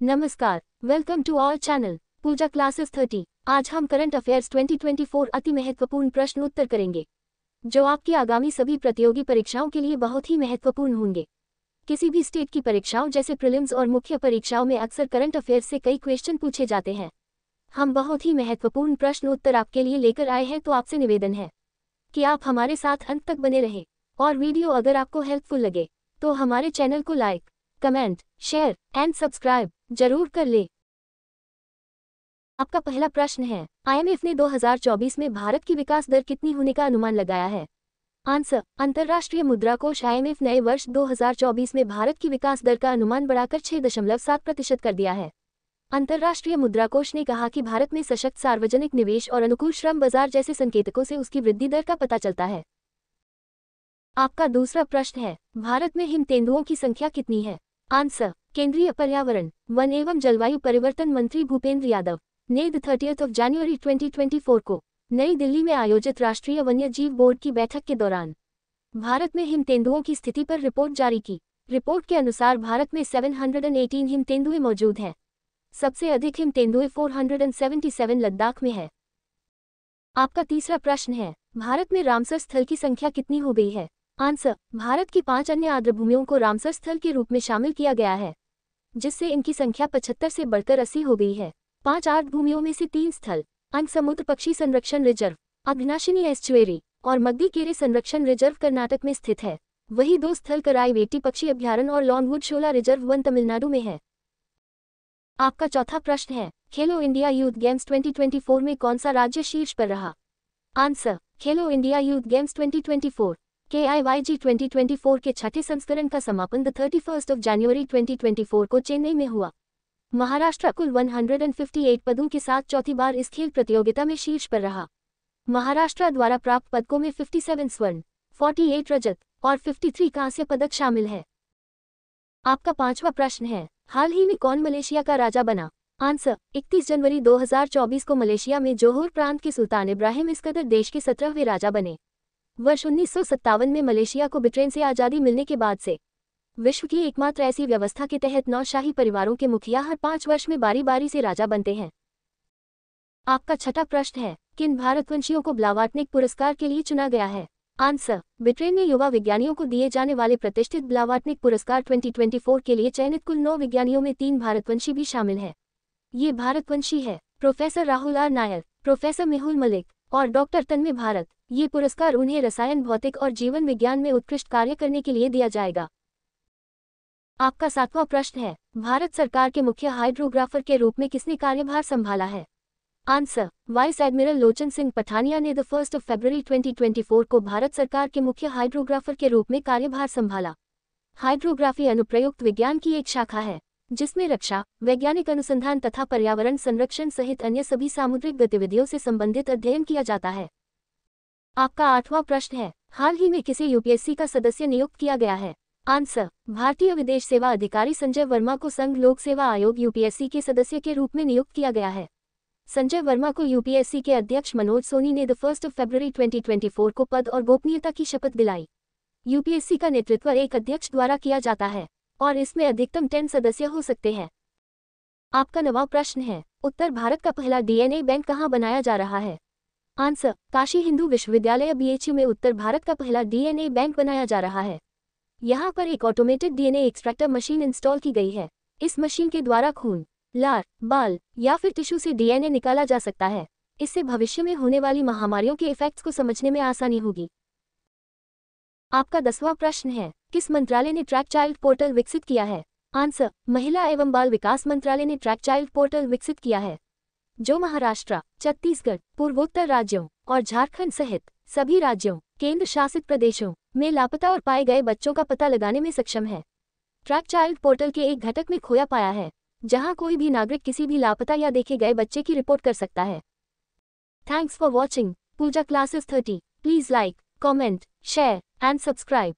नमस्कार, welcome to our channel Pooja classes 30। आज हम करंट अफेयर्स 2024 अति महत्वपूर्ण प्रश्न उत्तर करेंगे, जो आपकी आगामी सभी प्रतियोगी परीक्षाओं के लिए बहुत ही महत्वपूर्ण होंगे। किसी भी स्टेट की परीक्षाओं जैसे प्रीलिम्स और मुख्य परीक्षाओं में अक्सर करंट अफेयर्स से कई क्वेश्चन पूछे जाते हैं। हम बहुत ही महत्वपूर्ण प्रश्न उत्तर आपके लिए लेकर आए हैं, तो आपसे निवेदन है कि आप हमारे साथ अंत तक बने रहें। और वीडियो अगर आपको हेल्पफुल लगे तो हमारे चैनल को like, comment, share and subscribe जरूर कर ले। आपका पहला प्रश्न है, आईएमएफ ने 2024 में भारत की विकास दर कितनी होने का अनुमान लगाया है? आंसर, अंतर्राष्ट्रीय मुद्रा कोष आईएमएफ नए वर्ष 2024 में भारत की विकास दर का अनुमान बढ़ाकर 6.7% कर दिया है। अंतर्राष्ट्रीय मुद्रा कोष ने कहा कि भारत में सशक्त सार्वजनिक निवेश और अनुकूल श्रम बाजार जैसे संकेतकों से उसकी वृद्धि दर का पता चलता है। आपका दूसरा प्रश्न है, भारत में हिम तेंदुओं की संख्या कितनी है? आंसर, केंद्रीय पर्यावरण, वन एवं जलवायु परिवर्तन मंत्री भूपेंद्र यादव ने 30 जनवरी 2024 को नई दिल्ली में आयोजित राष्ट्रीय वन्य जीव बोर्ड की बैठक के दौरान भारत में हिम तेंदुओं की स्थिति पर रिपोर्ट जारी की। रिपोर्ट के अनुसार भारत में 718 हिम तेंदुए मौजूद हैं। सबसे अधिक हिम तेंदुए 477 लद्दाख में है। आपका तीसरा प्रश्न है, भारत में रामसर स्थल की संख्या कितनी हो गई है? आंसर, भारत की 5 अन्य आर्द्रभूमियों को रामसर स्थल के रूप में शामिल किया गया है, जिससे इनकी संख्या 75 से बढ़कर 80 हो गई है। 5 आर्द्रभूमियों में से 3 स्थल अंक समुद्र पक्षी संरक्षण रिजर्व, अघनाशिनी एस्चुएरी और मग्गीकेरे संरक्षण रिजर्व कर्नाटक में स्थित है। वही 2 स्थल कराईवेटी पक्षी अभ्यारण्य और लॉन्गवुड शोला रिजर्व वन तमिलनाडु में है। आपका चौथा प्रश्न है, खेलो इंडिया यूथ गेम्स 2024 में कौन सा राज्य शीर्ष पर रहा? आंसर, खेलो इंडिया यूथ गेम्स 2024 KIYG 2024 के छठे संस्करण का समापन 31 जनवरी 2024 को चेन्नई में हुआ। महाराष्ट्र कुल 158 पदों के साथ चौथी बार इस खेल प्रतियोगिता में शीर्ष पर रहा। महाराष्ट्र द्वारा प्राप्त पदकों में 57 स्वर्ण, 48 रजत और 53 कांस्य पदक शामिल है। आपका पांचवा प्रश्न है, हाल ही में कौन मलेशिया का राजा बना? आंसर, 31 जनवरी 2024 को मलेशिया में जोहोर प्रांत के सुल्तान इब्राहिम इस्कदर देश के 17वें राजा बने। वर्ष 1957 में मलेशिया को ब्रिटेन से आज़ादी मिलने के बाद से विश्व की एकमात्र ऐसी व्यवस्था के तहत 9 शाही परिवारों के मुखिया हर 5 वर्ष में बारी बारी से राजा बनते हैं। आपका छठा प्रश्न है, किन भारतवंशियों को ब्लावार्टनिक पुरस्कार के लिए चुना गया है? आंसर, ब्रिटेन में युवा विज्ञानियों को दिए जाने वाले प्रतिष्ठित ब्लावार्टनिक पुरस्कार 2024 के लिए चयनित कुल 9 विज्ञानियों में 3 भारतवंशी भी शामिल हैं। ये भारतवंशी है professor Rahul R Nair, professor Mehul Malik और डॉक्टर तन्मय भारत। ये पुरस्कार उन्हें रसायन, भौतिक और जीवन विज्ञान में उत्कृष्ट कार्य करने के लिए दिया जाएगा। आपका सातवां प्रश्न है, भारत सरकार के मुख्य हाइड्रोग्राफर के रूप में किसने कार्यभार संभाला है? आंसर, वाइस एडमिरल लोचन सिंह पठानिया ने 1 फरवरी 2024 को भारत सरकार के मुख्य हाइड्रोग्राफर के रूप में कार्यभार संभाला। हाइड्रोग्राफी अनुप्रयुक्त विज्ञान की एक शाखा है, जिसमें रक्षा, वैज्ञानिक अनुसंधान तथा पर्यावरण संरक्षण सहित अन्य सभी सामुद्रिक गतिविधियों से संबंधित अध्ययन किया जाता है। आपका आठवां प्रश्न है, हाल ही में किसे यूपीएससी का सदस्य नियुक्त किया गया है? आंसर, भारतीय विदेश सेवा अधिकारी संजय वर्मा को संघ लोक सेवा आयोग यूपीएससी के सदस्य के रूप में नियुक्त किया गया है। संजय वर्मा को यूपीएससी के अध्यक्ष मनोज सोनी ने 1 फरवरी 2024 को पद और गोपनीयता की शपथ दिलाई। यूपीएससी का नेतृत्व एक अध्यक्ष द्वारा किया जाता है और इसमें अधिकतम 10 सदस्य हो सकते हैं। आपका 9वां प्रश्न है, उत्तर भारत का पहला डीएनए बैंक कहाँ बनाया जा रहा है? आंसर, काशी हिंदू विश्वविद्यालय बीएचयू में उत्तर भारत का पहला डीएनए बैंक बनाया जा रहा है। यहाँ पर एक automated DNA extractor machine install की गई है। इस मशीन के द्वारा खून, लार, बाल या फिर टिश्यू से डीएनए निकाला जा सकता है। इससे भविष्य में होने वाली महामारियों के इफेक्ट्स को समझने में आसानी होगी। आपका 10वां प्रश्न है, किस मंत्रालय ने ट्रैक चाइल्ड पोर्टल विकसित किया है? आंसर, महिला एवं बाल विकास मंत्रालय ने ट्रैक चाइल्ड पोर्टल विकसित किया है, जो महाराष्ट्र, छत्तीसगढ़, पूर्वोत्तर राज्यों और झारखंड सहित सभी राज्यों, केंद्र शासित प्रदेशों में लापता और पाए गए बच्चों का पता लगाने में सक्षम है। ट्रैक चाइल्ड पोर्टल के एक घटक में खोया पाया है, जहां कोई भी नागरिक किसी भी लापता या देखे गए बच्चे की रिपोर्ट कर सकता है। Thanks for watching Pooja classes 30। Please like, comment, share and subscribe.